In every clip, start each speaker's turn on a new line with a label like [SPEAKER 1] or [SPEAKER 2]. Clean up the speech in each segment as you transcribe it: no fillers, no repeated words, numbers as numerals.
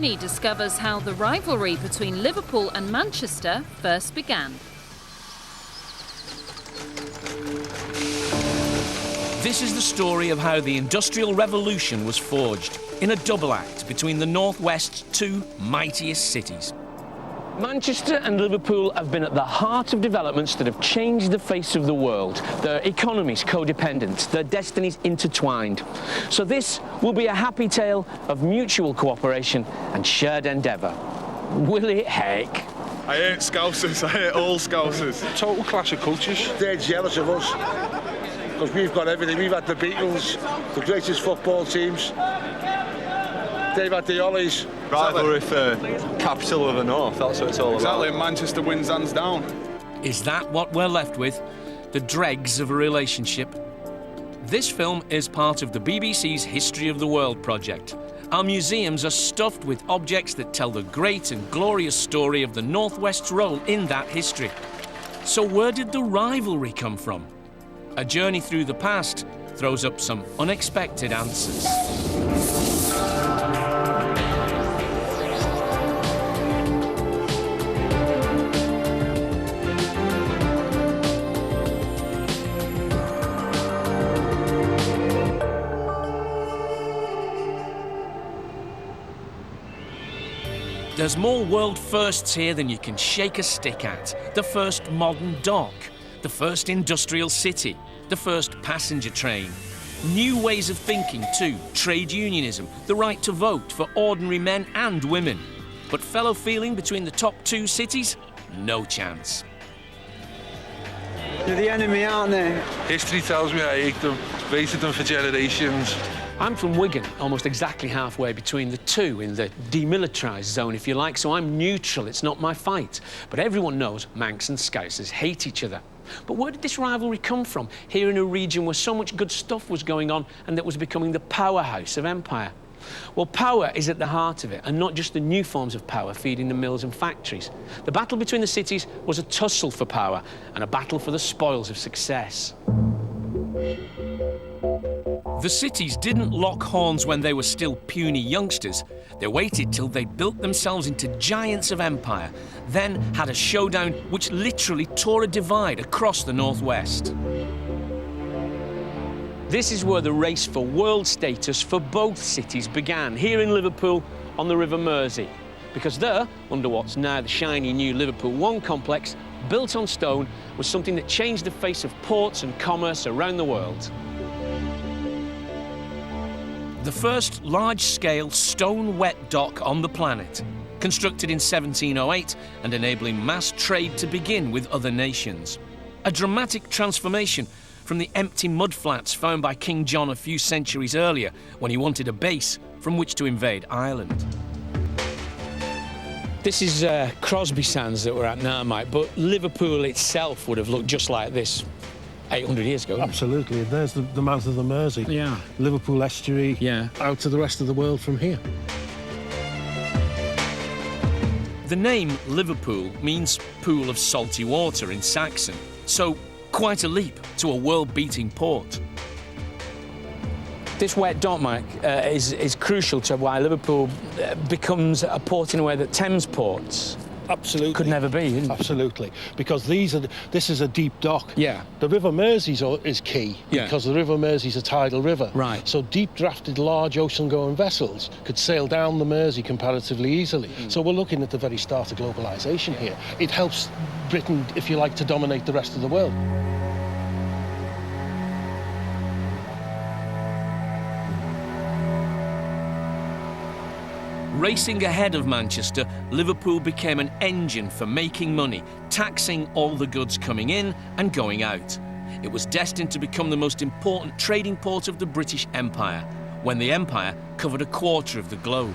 [SPEAKER 1] He discovers how the rivalry between Liverpool and Manchester first began.
[SPEAKER 2] This is the story of how the Industrial Revolution was forged in a double act between the Northwest's two mightiest cities. Manchester and Liverpool have been at the heart of developments that have changed the face of the world. Their economies codependent, their destinies intertwined. So this will be a happy tale of mutual cooperation and shared endeavour. Will it, heck?
[SPEAKER 3] I hate Scousers, I hate all Scousers.
[SPEAKER 4] Total clash of cultures.
[SPEAKER 5] They're jealous of us because we've got everything. We've had the Beatles, the greatest football teams. They've had the Ollies.
[SPEAKER 4] Rivalry for capital of the North, that's what it's all about.
[SPEAKER 3] Exactly, Manchester wins hands down.
[SPEAKER 2] Is that what we're left with? The dregs of a relationship? This film is part of the BBC's History of the World project. Our museums are stuffed with objects that tell the great and glorious story of the Northwest's role in that history. So where did the rivalry come from? A journey through the past throws up some unexpected answers. There's more world firsts here than you can shake a stick at. The first modern dock, the first industrial city, the first passenger train. New ways of thinking too, trade unionism, the right to vote for ordinary men and women. But fellow feeling between the top two cities? No chance.
[SPEAKER 6] They're the enemy, aren't they?
[SPEAKER 4] History tells me I hate them, hated them for generations.
[SPEAKER 2] I'm from Wigan, almost exactly halfway between the two, in the demilitarised zone, if you like, so I'm neutral, it's not my fight. But everyone knows Manx and Scousers hate each other. But where did this rivalry come from, here in a region where so much good stuff was going on and that was becoming the powerhouse of empire? Well, power is at the heart of it, and not just the new forms of power feeding the mills and factories. The battle between the cities was a tussle for power and a battle for the spoils of success. The cities didn't lock horns when they were still puny youngsters. They waited till they'd built themselves into giants of empire, then had a showdown which literally tore a divide across the Northwest. This is where the race for world status for both cities began, here in Liverpool on the River Mersey. Because there, under what's now the shiny new Liverpool One complex, built on stone, was something that changed the face of ports and commerce around the world. The first large-scale stone wet dock on the planet, constructed in 1708 and enabling mass trade to begin with other nations. A dramatic transformation from the empty mudflats found by King John a few centuries earlier when he wanted a base from which to invade Ireland. This is Crosby Sands that we're at now, Mike, but Liverpool itself would have looked just like this 800 years ago.
[SPEAKER 7] Absolutely. There's the mouth of the Mersey.
[SPEAKER 2] Yeah.
[SPEAKER 7] Liverpool estuary.
[SPEAKER 2] Yeah.
[SPEAKER 7] Out to the rest of the world from here.
[SPEAKER 2] The name Liverpool means pool of salty water in Saxon, so quite a leap to a world-beating port. This wet dock, Mike, is crucial to why Liverpool becomes a port in a way that Thames ports
[SPEAKER 7] Absolutely.
[SPEAKER 2] could never be.
[SPEAKER 7] Absolutely. Because this is a deep dock.
[SPEAKER 2] Yeah.
[SPEAKER 7] The River Mersey is key,
[SPEAKER 2] Yeah.
[SPEAKER 7] because the River Mersey is a tidal river.
[SPEAKER 2] Right.
[SPEAKER 7] So deep-drafted, large ocean-going vessels could sail down the Mersey comparatively easily. So we're looking at the very start of globalisation here. It helps Britain, if you like, to dominate the rest of the world.
[SPEAKER 2] Racing ahead of Manchester, Liverpool became an engine for making money, taxing all the goods coming in and going out. It was destined to become the most important trading port of the British Empire, when the empire covered a quarter of the globe.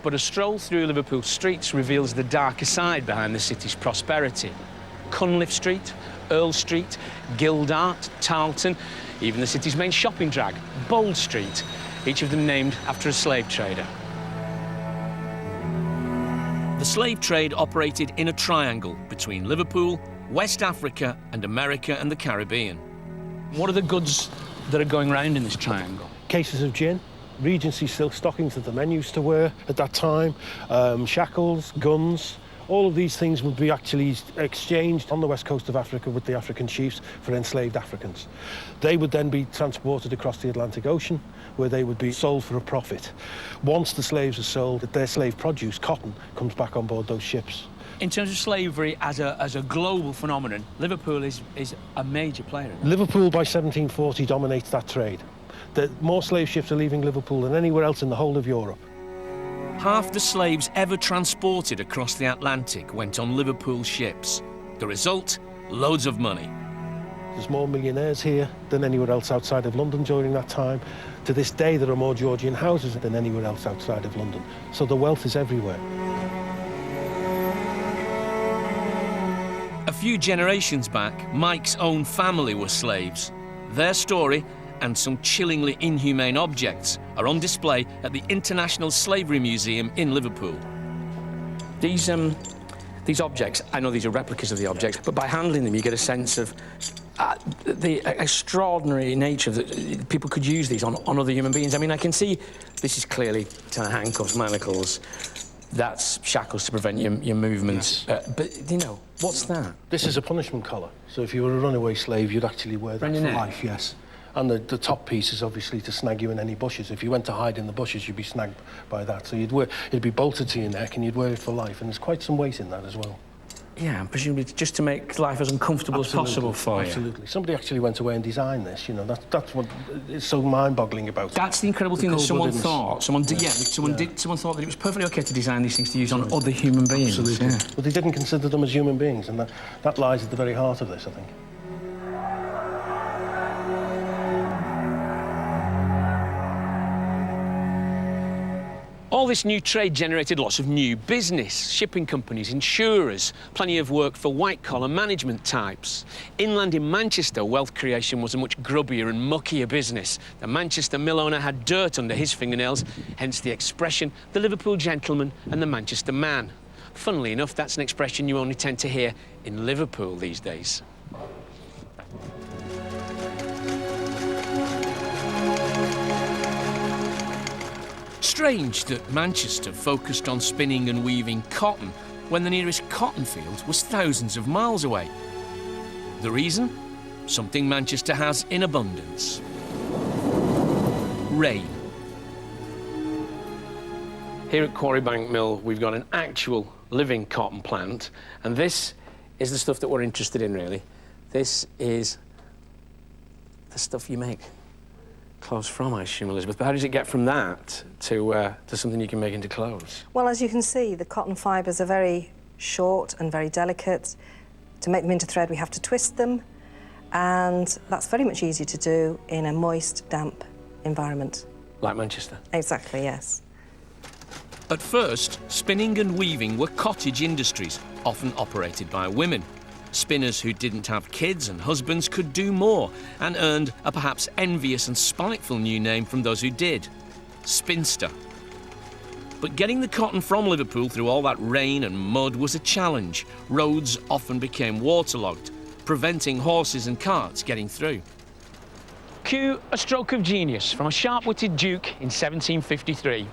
[SPEAKER 2] But a stroll through Liverpool streets reveals the darker side behind the city's prosperity. Cunliffe Street, Earl Street, Gildart, Tarleton, even the city's main shopping drag, Bold Street, each of them named after a slave trader. The slave trade operated in a triangle between Liverpool, West Africa and America and the Caribbean. What are the goods that are going round in this triangle?
[SPEAKER 7] Cases of gin. Regency silk stockings that the men used to wear at that time, shackles, guns. All of these things would be actually exchanged on the west coast of Africa with the African chiefs for enslaved Africans. They would then be transported across the Atlantic Ocean, where they would be sold for a profit. Once the slaves are sold, their slave produce, cotton, comes back on board those ships.
[SPEAKER 6] In terms of slavery as a global phenomenon, Liverpool is a major player in that.
[SPEAKER 7] Liverpool by 1740 dominates that trade. More slave ships are leaving Liverpool than anywhere else in the whole of Europe.
[SPEAKER 2] Half the slaves ever transported across the Atlantic went on Liverpool ships. The result? Loads of money.
[SPEAKER 7] There's more millionaires here than anywhere else outside of London during that time. To this day, there are more Georgian houses than anywhere else outside of London. So the wealth is everywhere.
[SPEAKER 2] A few generations back, Mike's own family were slaves. Their story and some chillingly inhumane objects are on display at the International Slavery Museum in Liverpool.
[SPEAKER 6] These objects, I know these are replicas of the objects, but by handling them you get a sense of the extraordinary nature that people could use these on other human beings. I mean, I can see this is clearly handcuffs, manacles. That's shackles to prevent your movements.
[SPEAKER 7] Yes.
[SPEAKER 6] But, you know, what's that?
[SPEAKER 7] This is a punishment collar. So if you were a runaway slave, you'd actually wear that for life, yes. And the top piece is obviously to snag you in any bushes. If you went to hide in the bushes, you'd be snagged by that. So it'd be bolted to your neck and you'd wear it for life. And there's quite some weight in that as well.
[SPEAKER 6] Yeah, presumably just to make life as uncomfortable as possible for you.
[SPEAKER 7] Absolutely. Somebody actually went away and designed this, you know. That's what is so mind-boggling about it.
[SPEAKER 6] That's the incredible thing that someone thought. Someone thought that it was perfectly OK to design these things to use on other human beings.
[SPEAKER 7] Absolutely.
[SPEAKER 6] Yeah.
[SPEAKER 7] But they didn't consider them as human beings, and that lies at the very heart of this, I think.
[SPEAKER 2] All this new trade generated lots of new business, shipping companies, insurers, plenty of work for white-collar management types. Inland in Manchester, wealth creation was a much grubbier and muckier business. The Manchester mill owner had dirt under his fingernails, hence the expression, the Liverpool gentleman and the Manchester man. Funnily enough, that's an expression you only tend to hear in Liverpool these days. Strange that Manchester focused on spinning and weaving cotton when the nearest cotton field was thousands of miles away. The reason? Something Manchester has in abundance. Rain. Here at Quarrybank Mill, we've got an actual living cotton plant, and this is the stuff that we're interested in, really. This is the stuff you make clothes from, I assume, Elizabeth. But how does it get from that to something you can make into clothes?
[SPEAKER 8] Well, as you can see, the cotton fibres are very short and very delicate. To make them into thread, we have to twist them, and that's very much easier to do in a moist, damp environment.
[SPEAKER 2] Like Manchester?
[SPEAKER 8] Exactly, yes.
[SPEAKER 2] At first, spinning and weaving were cottage industries, often operated by women. Spinners who didn't have kids and husbands could do more and earned a perhaps envious and spiteful new name from those who did: spinster. But getting the cotton from Liverpool through all that rain and mud was a challenge. Roads often became waterlogged, preventing horses and carts getting through. Cue a stroke of genius from a sharp-witted duke in 1753.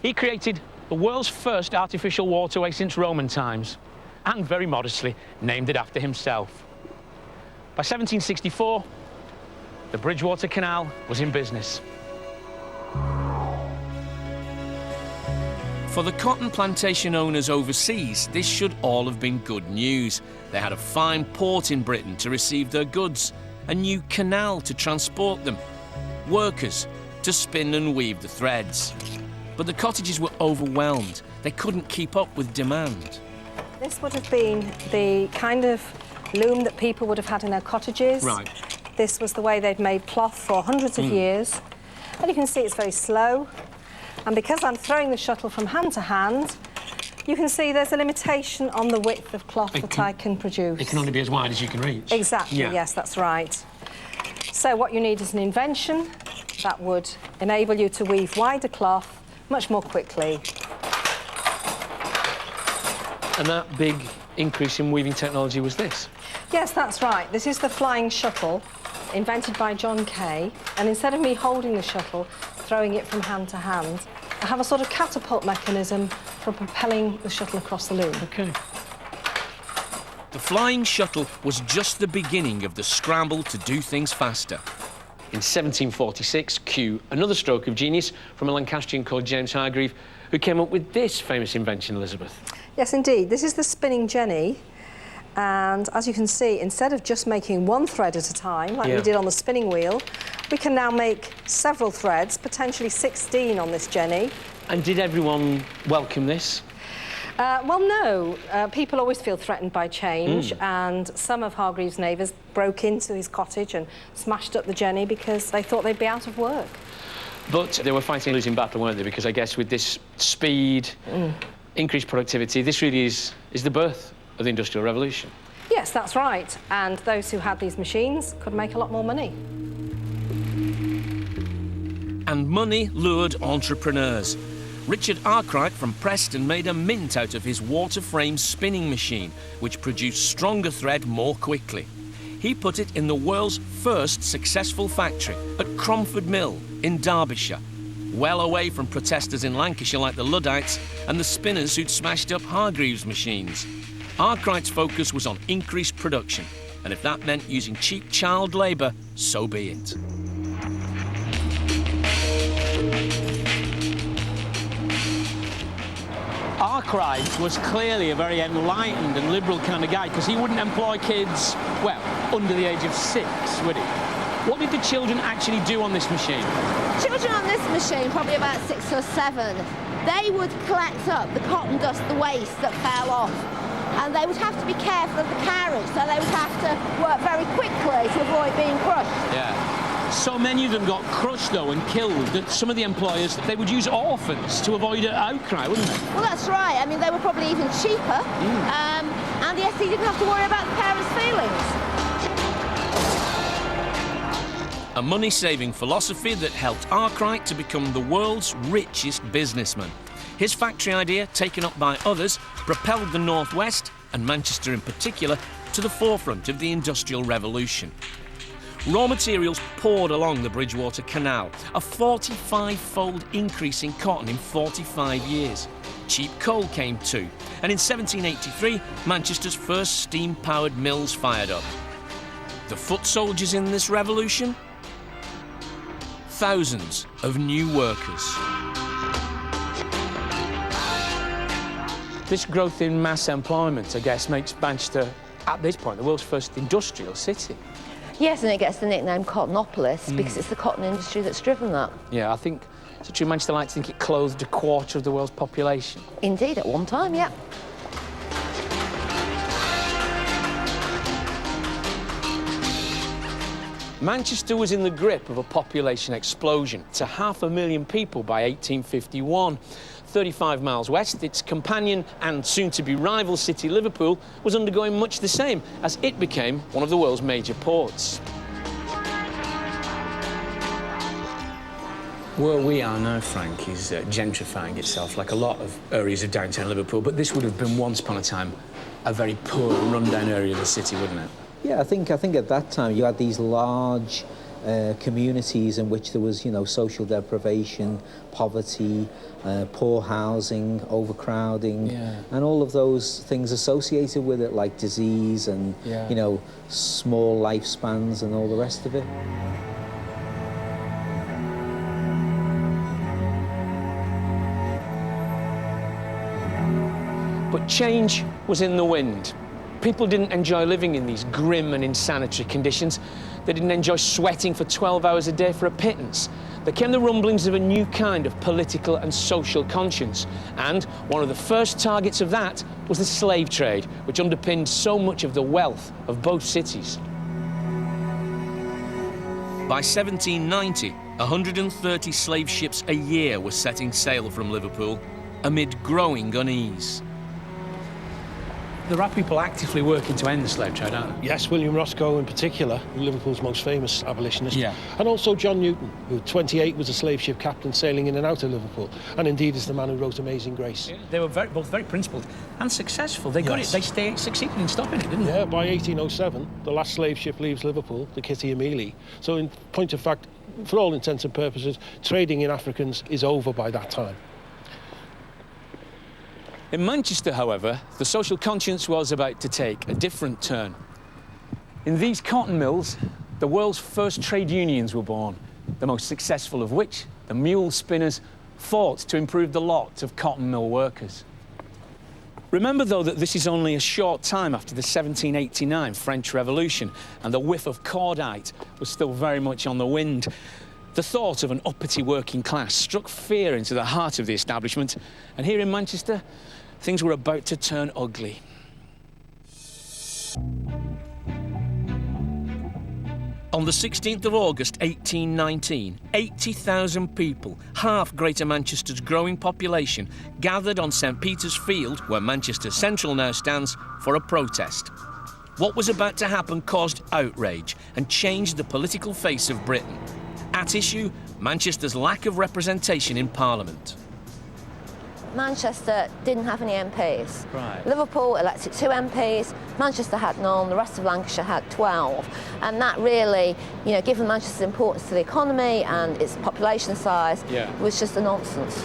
[SPEAKER 2] He created the world's first artificial waterway since Roman times, and very modestly named it after himself. By 1764, the Bridgewater Canal was in business. For the cotton plantation owners overseas, this should all have been good news. They had a fine port in Britain to receive their goods, a new canal to transport them, workers to spin and weave the threads. But the cottages were overwhelmed. They couldn't keep up with demand.
[SPEAKER 8] This would have been the kind of loom that people would have had in their cottages.
[SPEAKER 2] Right.
[SPEAKER 8] This was the way they'd made cloth for hundreds of years. And you can see it's very slow. And because I'm throwing the shuttle from hand to hand, you can see there's a limitation on the width of cloth that I can produce.
[SPEAKER 2] It can only be as wide as you can reach.
[SPEAKER 8] Exactly,
[SPEAKER 2] Yeah.
[SPEAKER 8] yes, that's right. So what you need is an invention that would enable you to weave wider cloth much more quickly.
[SPEAKER 2] And that big increase in weaving technology was this?
[SPEAKER 8] Yes, that's right. This is the flying shuttle, invented by John Kay. And instead of me holding the shuttle, throwing it from hand to hand, have a sort of catapult mechanism for propelling the shuttle across the loom.
[SPEAKER 6] OK.
[SPEAKER 2] The flying shuttle was just the beginning of the scramble to do things faster.
[SPEAKER 6] In 1746, cue another stroke of genius from a Lancastrian called James Hargreave, who came up with this famous invention, Elizabeth.
[SPEAKER 8] Yes, indeed. This is the spinning jenny. And as you can see, instead of just making one thread at a time, like we did on the spinning wheel, we can now make several threads, potentially 16 on this jenny.
[SPEAKER 6] And did everyone welcome this?
[SPEAKER 8] Well, no. People always feel threatened by change, and some of Hargreaves' neighbours broke into his cottage and smashed up the jenny because they thought they'd be out of work.
[SPEAKER 6] But they were fighting a losing battle, weren't they? Because I guess with this speed, increased productivity, this really is the birth of the Industrial Revolution.
[SPEAKER 8] Yes, that's right. And those who had these machines could make a lot more money.
[SPEAKER 2] And money lured entrepreneurs. Richard Arkwright from Preston made a mint out of his water-frame spinning machine, which produced stronger thread more quickly. He put it in the world's first successful factory at Cromford Mill in Derbyshire, well away from protesters in Lancashire like the Luddites and the spinners who'd smashed up Hargreaves' machines. Arkwright's focus was on increased production, and if that meant using cheap child labour, so be it.
[SPEAKER 6] Arkwright was clearly a very enlightened and liberal kind of guy, because he wouldn't employ kids, well, under the age of 6, would he? What did the children actually do on this machine?
[SPEAKER 9] Children on this machine, probably about 6 or 7, they would collect up the cotton dust, the waste that fell off, and they would have to be careful of the carriage, so they would have to work very quickly to avoid being crushed.
[SPEAKER 6] Yeah. So many of them got crushed, though, and killed, that some of the employers, they would use orphans to avoid an outcry, wouldn't they?
[SPEAKER 9] Well, that's right. I mean, they were probably even cheaper. And yes, he didn't have to worry about the parents' feelings.
[SPEAKER 2] A money-saving philosophy that helped Arkwright to become the world's richest businessman. His factory idea, taken up by others, propelled the North West, and Manchester in particular, to the forefront of the Industrial Revolution. Raw materials poured along the Bridgewater Canal, a 45-fold increase in cotton in 45 years. Cheap coal came too, and in 1783, Manchester's first steam-powered mills fired up. The foot soldiers in this revolution? Thousands of new workers.
[SPEAKER 6] This growth in mass employment, I guess, makes Manchester, at this point, the world's first industrial city.
[SPEAKER 9] Yes, and it gets the nickname Cottonopolis because it's the cotton industry that's driven that.
[SPEAKER 6] Yeah, I think, is it true Manchester like to think it clothed a quarter of the world's population?
[SPEAKER 9] Indeed, at one time, yeah.
[SPEAKER 6] Manchester was in the grip of a population explosion to 500,000 people by 1851. 35 miles west, its companion and soon-to-be rival city, Liverpool, was undergoing much the same as it became one of the world's major ports.
[SPEAKER 10] Where we are now, Frank, is gentrifying itself like a lot of areas of downtown Liverpool, but this would have been once upon a time a very poor, run-down area of the city, wouldn't it?
[SPEAKER 11] Yeah, I think at that time you had these large communities in which there was, you know, social deprivation, poverty, poor housing, overcrowding, and all of those things associated with it, like disease and, you know, small lifespans and all the rest of it.
[SPEAKER 6] But change was in the wind. People didn't enjoy living in these grim and insanitary conditions. They didn't enjoy sweating for 12 hours a day for a pittance. There came the rumblings of a new kind of political and social conscience. And one of the first targets of that was the slave trade, which underpinned so much of the wealth of both cities.
[SPEAKER 2] By 1790, 130 slave ships a year were setting sail from Liverpool, amid growing unease.
[SPEAKER 10] There are people actively working to end the slave trade, aren't there?
[SPEAKER 7] Yes, William Roscoe in particular, Liverpool's most famous abolitionist.
[SPEAKER 10] Yeah.
[SPEAKER 7] And also John Newton, who at 28 was a slave ship captain sailing in and out of Liverpool, and indeed is the man who wrote Amazing Grace.
[SPEAKER 10] Yeah, they were both very principled and successful. They got it. They succeeded in stopping it, didn't they?
[SPEAKER 7] Yeah, by 1807, the last slave ship leaves Liverpool, the Kitty Amelie. So in point of fact, for all intents and purposes, trading in Africans is over by that time.
[SPEAKER 10] In Manchester, however, the social conscience was about to take a different turn. In these cotton mills, the world's first trade unions were born, the most successful of which, the mule spinners, fought to improve the lot of cotton mill workers. Remember, though, that this is only a short time after the 1789 French Revolution, and the whiff of cordite was still very much on the wind. The thought of an uppity working class struck fear into the heart of the establishment, and here in Manchester, things were about to turn ugly.
[SPEAKER 2] On the 16th of August 1819, 80,000 people, half Greater Manchester's growing population, gathered on St Peter's Field, where Manchester Central now stands, for a protest. What was about to happen caused outrage and changed the political face of Britain. At issue, Manchester's lack of representation in Parliament.
[SPEAKER 9] Manchester didn't have any MPs.
[SPEAKER 10] Right.
[SPEAKER 9] Liverpool elected 2 MPs, Manchester had none, the rest of Lancashire had 12. And that really, you know, given Manchester's importance to the economy and its population size, was just a nonsense.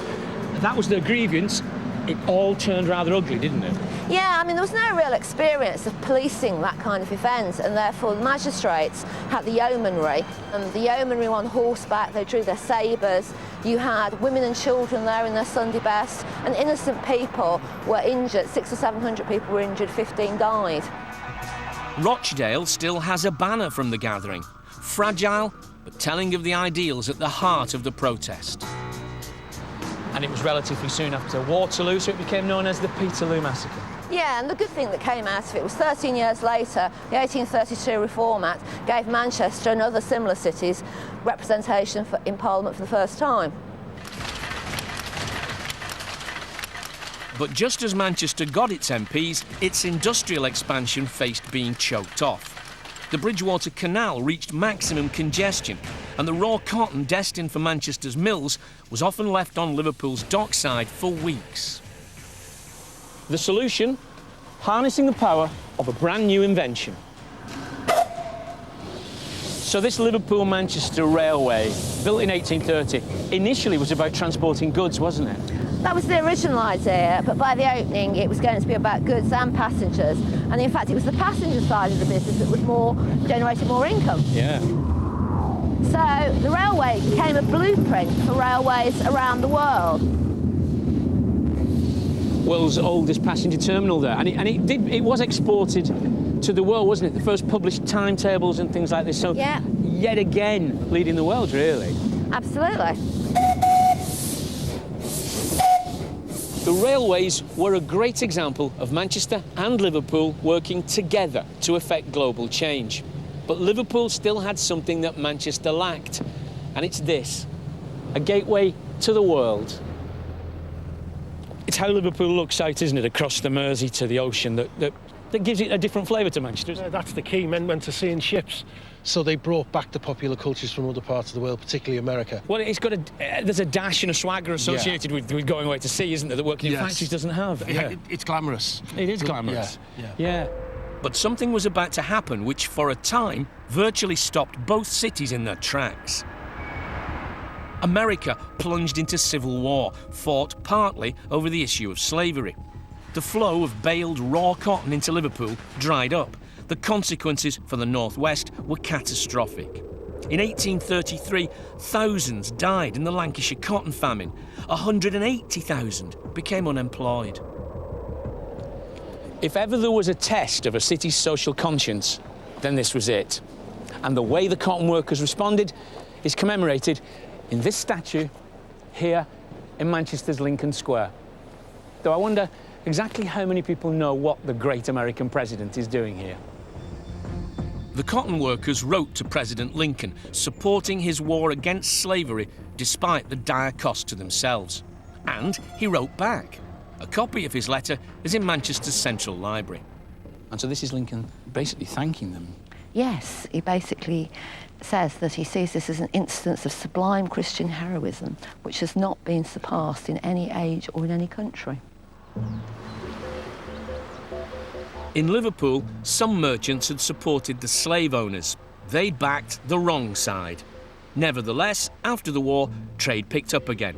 [SPEAKER 10] That was the grievance. It all turned rather ugly, didn't it?
[SPEAKER 9] Yeah, I mean, there was no real experience of policing that kind of event, and therefore the magistrates had the yeomanry, and the yeomanry were on horseback, they drew their sabres. You had women and children there in their Sunday best, and innocent people were injured. 600 or 700 people were injured, 15 died.
[SPEAKER 2] Rochdale still has a banner from the gathering, fragile but telling of the ideals at the heart of the protest.
[SPEAKER 10] And it was relatively soon after Waterloo, so it became known as the Peterloo Massacre.
[SPEAKER 9] Yeah, and the good thing that came out of it was 13 years later, the 1832 Reform Act gave Manchester and other similar cities representation in Parliament for the first time.
[SPEAKER 2] But just as Manchester got its MPs, its industrial expansion faced being choked off. The Bridgewater Canal reached maximum congestion, and the raw cotton destined for Manchester's mills was often left on Liverpool's dockside for weeks.
[SPEAKER 10] The solution? Harnessing the power of a brand new invention. So this Liverpool-Manchester Railway, built in 1830, initially was about transporting goods, wasn't it?
[SPEAKER 9] That was the original idea, but by the opening it was going to be about goods and passengers. And in fact, it was the passenger side of the business that was generating more income.
[SPEAKER 10] Yeah.
[SPEAKER 9] So the railway became a blueprint for railways around the world.
[SPEAKER 10] World's oldest passenger terminal there, and it was exported to the world, wasn't it? The first published timetables and things like this. So yet again, leading the world, really.
[SPEAKER 9] Absolutely.
[SPEAKER 2] The railways were a great example of Manchester and Liverpool working together to effect global change. But Liverpool still had something that Manchester lacked, and it's this: a gateway to the world. It's how Liverpool looks out, isn't it, across the Mersey to the ocean, that gives it a different flavour to Manchester.
[SPEAKER 7] Yeah, that's the key. Men went to sea in ships, so they brought back the popular cultures from other parts of the world, particularly America.
[SPEAKER 10] Well, it's got there's a dash and a swagger associated with going away to sea, isn't there, that working in factories doesn't have?
[SPEAKER 7] Yeah. It's glamorous.
[SPEAKER 10] It is glamorous.
[SPEAKER 7] Yeah.
[SPEAKER 2] But something was about to happen which, for a time, virtually stopped both cities in their tracks. America plunged into civil war, fought partly over the issue of slavery. The flow of baled raw cotton into Liverpool dried up. The consequences for the Northwest were catastrophic. In 1833, thousands died in the Lancashire cotton famine. 180,000 became unemployed.
[SPEAKER 10] If ever there was a test of a city's social conscience, then this was it. And the way the cotton workers responded is commemorated in this statue here in Manchester's Lincoln Square. Though I wonder exactly how many people know what the great American president is doing here.
[SPEAKER 2] The cotton workers wrote to President Lincoln, supporting his war against slavery despite the dire cost to themselves. And he wrote back. A copy of his letter is in Manchester's Central Library.
[SPEAKER 10] And so this is Lincoln basically thanking them.
[SPEAKER 9] Yes, he basically says that he sees this as an instance of sublime Christian heroism, which has not been surpassed in any age or in any country.
[SPEAKER 2] In Liverpool, some merchants had supported the slave owners. They backed the wrong side. Nevertheless, after the war, trade picked up again.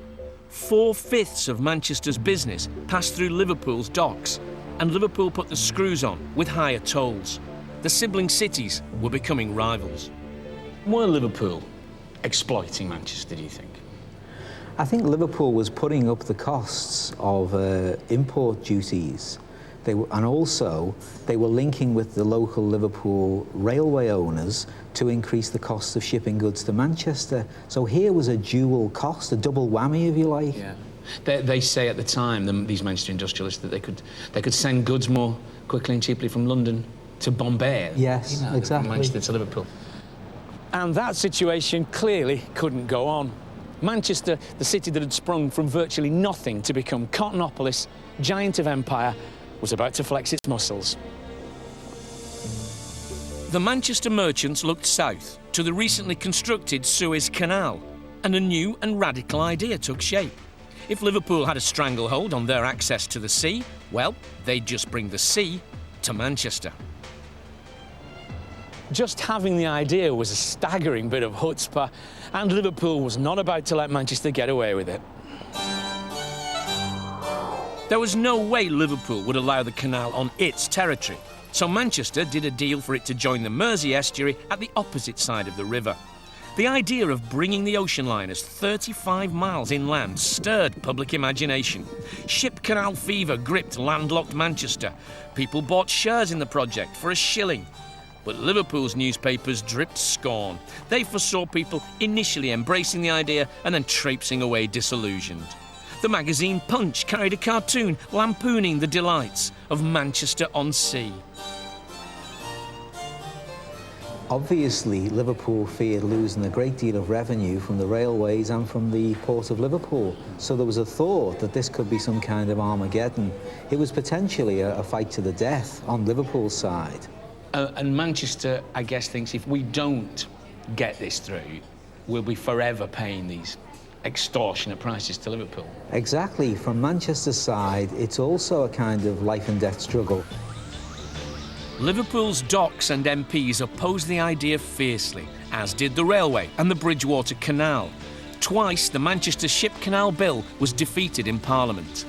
[SPEAKER 2] 4/5 of Manchester's business passed through Liverpool's docks, and Liverpool put the screws on with higher tolls. The sibling cities were becoming rivals.
[SPEAKER 10] Were Liverpool exploiting Manchester, do you think?
[SPEAKER 11] I think Liverpool was putting up the costs of import duties. And also, they were linking with the local Liverpool railway owners to increase the cost of shipping goods to Manchester. So here was a dual cost, a double whammy, if you like.
[SPEAKER 6] Yeah. They say at the time, these Manchester industrialists, that they could send goods more quickly and cheaply from London to Bombay.
[SPEAKER 11] Yes, exactly.
[SPEAKER 6] From Manchester to Liverpool.
[SPEAKER 10] And that situation clearly couldn't go on. Manchester, the city that had sprung from virtually nothing to become Cottonopolis, giant of empire, was about to flex its muscles.
[SPEAKER 2] The Manchester merchants looked south to the recently constructed Suez Canal, and a new and radical idea took shape. If Liverpool had a stranglehold on their access to the sea, well, they'd just bring the sea to Manchester.
[SPEAKER 10] Just having the idea was a staggering bit of chutzpah, and Liverpool was not about to let Manchester get away with it.
[SPEAKER 2] There was no way Liverpool would allow the canal on its territory, so Manchester did a deal for it to join the Mersey estuary at the opposite side of the river. The idea of bringing the ocean liners 35 miles inland stirred public imagination. Ship canal fever gripped landlocked Manchester. People bought shares in the project for $1. But Liverpool's newspapers dripped scorn. They foresaw people initially embracing the idea and then traipsing away disillusioned. The magazine Punch carried a cartoon lampooning the delights of Manchester on Sea.
[SPEAKER 11] Obviously, Liverpool feared losing a great deal of revenue from the railways and from the Port of Liverpool. So there was a thought that this could be some kind of Armageddon. It was potentially a fight to the death on Liverpool's side.
[SPEAKER 6] And Manchester, I guess, thinks if we don't get this through, we'll be forever paying these extortionate prices to Liverpool.
[SPEAKER 11] Exactly. From Manchester's side, it's also a kind of life and death struggle.
[SPEAKER 2] Liverpool's docks and MPs opposed the idea fiercely, as did the railway and the Bridgewater Canal. Twice, the Manchester Ship Canal Bill was defeated in Parliament.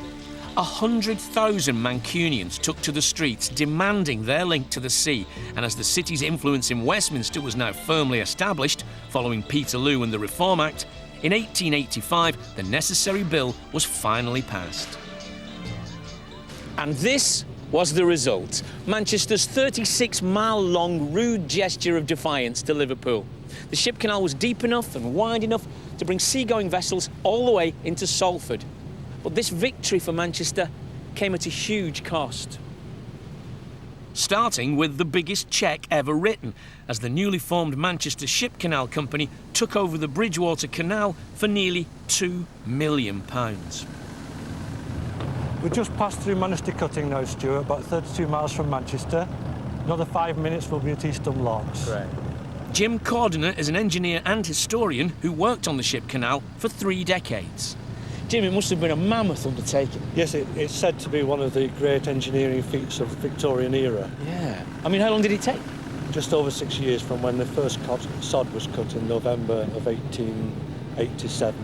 [SPEAKER 2] 100,000 Mancunians took to the streets demanding their link to the sea, and as the city's influence in Westminster was now firmly established, following Peterloo and the Reform Act, in 1885 the necessary bill was finally passed.
[SPEAKER 10] And this was the result. Manchester's 36-mile-long rude gesture of defiance to Liverpool. The ship canal was deep enough and wide enough to bring seagoing vessels all the way into Salford. But this victory for Manchester came at a huge cost.
[SPEAKER 2] Starting with the biggest cheque ever written, as the newly formed Manchester Ship Canal Company took over the Bridgewater Canal for nearly £2 million.
[SPEAKER 12] We just passed through Monastery Cutting now, Stuart, about 32 miles from Manchester. Another 5 minutes we'll be at Eastham Locks.
[SPEAKER 2] Right. Jim Cordiner is an engineer and historian who worked on the Ship Canal for 3 decades.
[SPEAKER 10] Jim, it must have been a mammoth undertaking.
[SPEAKER 12] Yes, it's said to be one of the great engineering feats of the Victorian era.
[SPEAKER 10] Yeah. I mean, how long did it take?
[SPEAKER 12] Just over 6 years from when the first sod was cut in November of 1887.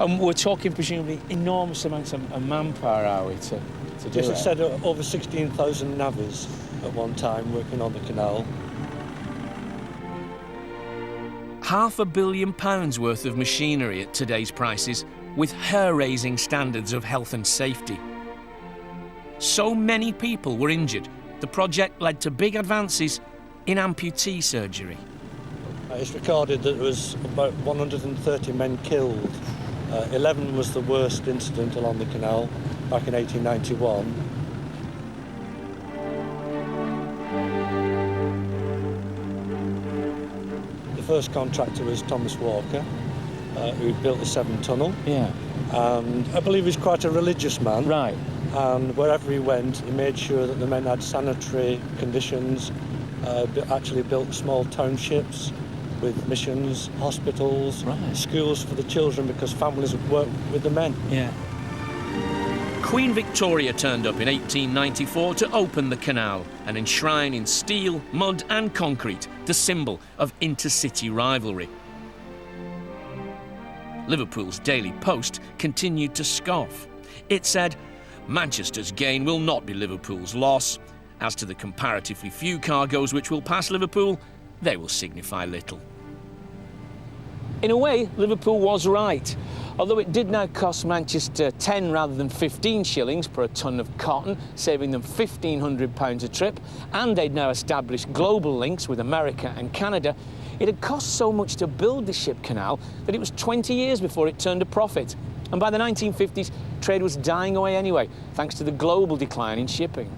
[SPEAKER 10] And we're talking presumably enormous amounts of manpower, are we, to do it?
[SPEAKER 12] Yes, it's said over 16,000 navvies at one time working on the canal.
[SPEAKER 2] £500 million worth of machinery at today's prices, with hair-raising standards of health and safety. So many people were injured, the project led to big advances in amputee surgery.
[SPEAKER 12] It's recorded that there was about 130 men killed. 11 was the worst incident along the canal back in 1891. The first contractor was Thomas Walker, who built the Severn Tunnel.
[SPEAKER 10] Yeah.
[SPEAKER 12] And I believe he's quite a religious man.
[SPEAKER 10] Right.
[SPEAKER 12] And wherever he went, he made sure that the men had sanitary conditions, actually built small townships with missions, hospitals, schools for the children, because families would work with the men.
[SPEAKER 10] Yeah.
[SPEAKER 2] Queen Victoria turned up in 1894 to open the canal and enshrine in steel, mud and concrete the symbol of intercity rivalry. Liverpool's Daily Post continued to scoff. It said, "Manchester's gain will not be Liverpool's loss. As to the comparatively few cargoes which will pass Liverpool, they will signify little."
[SPEAKER 10] In a way, Liverpool was right. Although it did now cost Manchester 10 rather than 15 shillings per a tonne of cotton, saving them £1,500 a trip, and they'd now established global links with America and Canada, it had cost so much to build the ship canal that it was 20 years before it turned a profit. And by the 1950s, trade was dying away anyway, thanks to the global decline in shipping.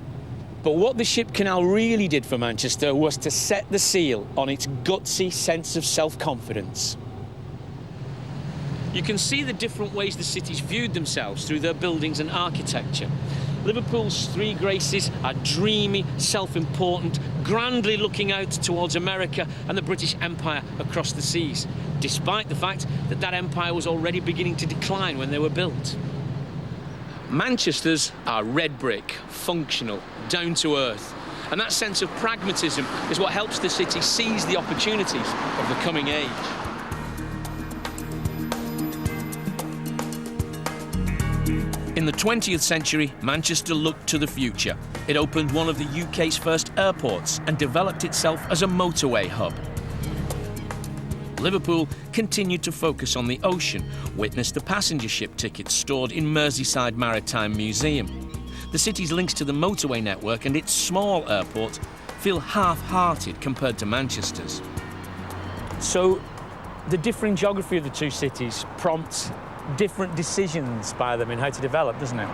[SPEAKER 10] But what the ship canal really did for Manchester was to set the seal on its gutsy sense of self-confidence. You can see the different ways the cities viewed themselves through their buildings and architecture. Liverpool's Three Graces are dreamy, self-important, grandly looking out towards America and the British Empire across the seas, despite the fact that that empire was already beginning to decline when they were built. Manchester's are red brick, functional, down to earth, and that sense of pragmatism is what helps the city seize the opportunities of the coming age. In the 20th century, Manchester looked to the future. It opened one of the UK's first airports and developed itself as a motorway hub. Liverpool continued to focus on the ocean, witness the passenger ship tickets stored in Merseyside Maritime Museum. The city's links to the motorway network and its small airport feel half-hearted compared to Manchester's. So, the differing geography of the two cities prompts different decisions by them in how to develop, doesn't it?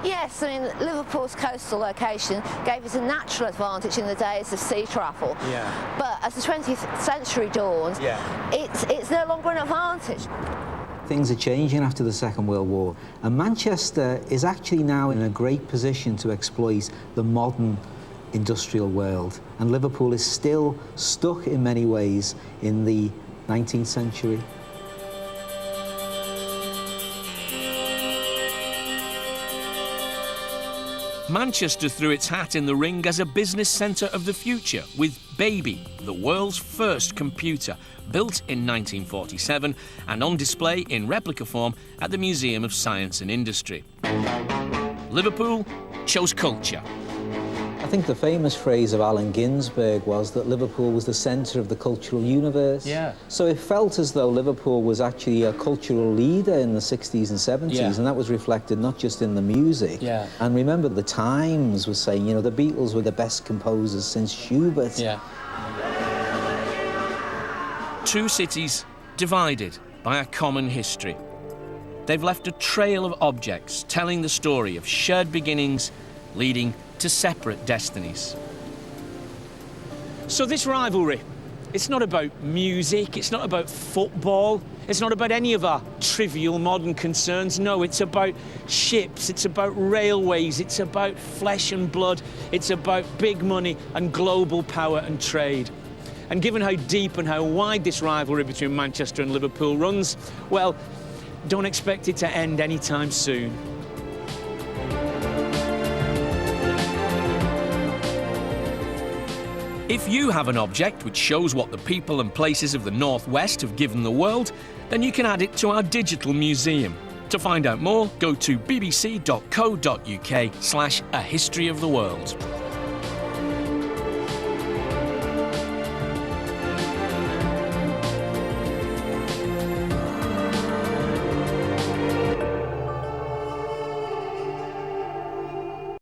[SPEAKER 9] Yes, I mean, Liverpool's coastal location gave us a natural advantage in the days of sea travel.
[SPEAKER 10] Yeah.
[SPEAKER 9] But as the 20th century dawned, it's no longer an advantage.
[SPEAKER 11] Things are changing after the Second World War, and Manchester is actually now in a great position to exploit the modern industrial world, and Liverpool is still stuck in many ways in the 19th century.
[SPEAKER 2] Manchester threw its hat in the ring as a business centre of the future with Baby, the world's first computer, built in 1947 and on display in replica form at the Museum of Science and Industry. Liverpool chose culture.
[SPEAKER 11] I think the famous phrase of Allen Ginsberg was that Liverpool was the centre of the cultural universe.
[SPEAKER 10] Yeah.
[SPEAKER 11] So it felt as though Liverpool was actually a cultural leader in the 60s and 70s, and that was reflected not just in the music.
[SPEAKER 10] Yeah.
[SPEAKER 11] And remember, the Times was saying, you know, the Beatles were the best composers since Schubert.
[SPEAKER 10] Yeah.
[SPEAKER 2] Two cities divided by a common history. They've left a trail of objects telling the story of shared beginnings leading to separate destinies.
[SPEAKER 10] So this rivalry, it's not about music, it's not about football, it's not about any of our trivial modern concerns. No, it's about ships, it's about railways, it's about flesh and blood, it's about big money and global power and trade. And given how deep and how wide this rivalry between Manchester and Liverpool runs, well, don't expect it to end anytime soon.
[SPEAKER 2] If you have an object which shows what the people and places of the Northwest have given the world, then you can add it to our digital museum. To find out more, go to bbc.co.uk/ahistoryoftheworld.